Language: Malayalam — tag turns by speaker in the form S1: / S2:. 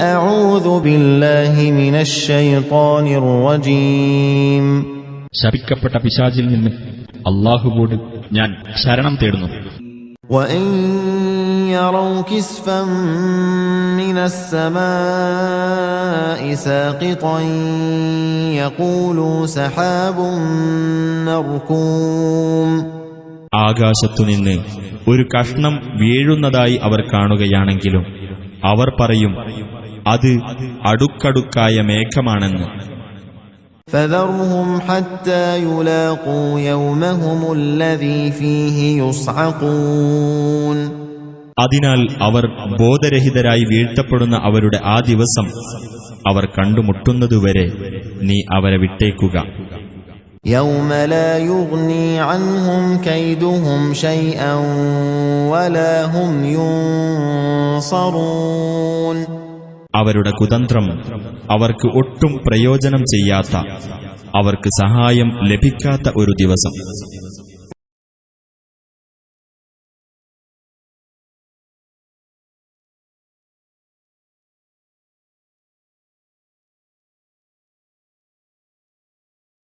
S1: أعوذ بالله من الشيطان الرجيم.
S2: ശപിക്കപ്പെട്ട പിശാചിൽ നിന്ന് അല്ലാഹുവോട് ഞാൻ ശരണം തേടുന്നു.
S1: وإن يروا كسفا من السماء ساقطا يقولوا سحاب مركوم.
S2: ആകാശത്തുനിന്ന് ഒരു കഷ്ണം വീഴുന്നതായി അവർ കാണുകയാണെങ്കിലും അവർ പറയും അത് അടുക്കടുക്കായ മേഘമാണെന്ന്.
S1: فذرهم حتى يلاقوا يومهم الذي فيه يصعقون.
S2: അതിനാൽ അവർ ബോധരഹിതരായി വീഴ്ത്തപ്പെടുന്ന അവരുടെ ആ ദിവസം അവർ കണ്ടുമുട്ടുന്നതുവരെ നീ അവരെ വിട്ടേക്കുക.
S1: يوم لا يغني عنهم كيدهم شيئا ولا هم ينصرون.
S2: അവരുടെ കുതന്ത്രം അവർക്ക് ഒട്ടും പ്രയോജനം ചെയ്യാത്ത, അവർക്ക് സഹായം ലഭിക്കാത്ത ഒരു ദിവസം.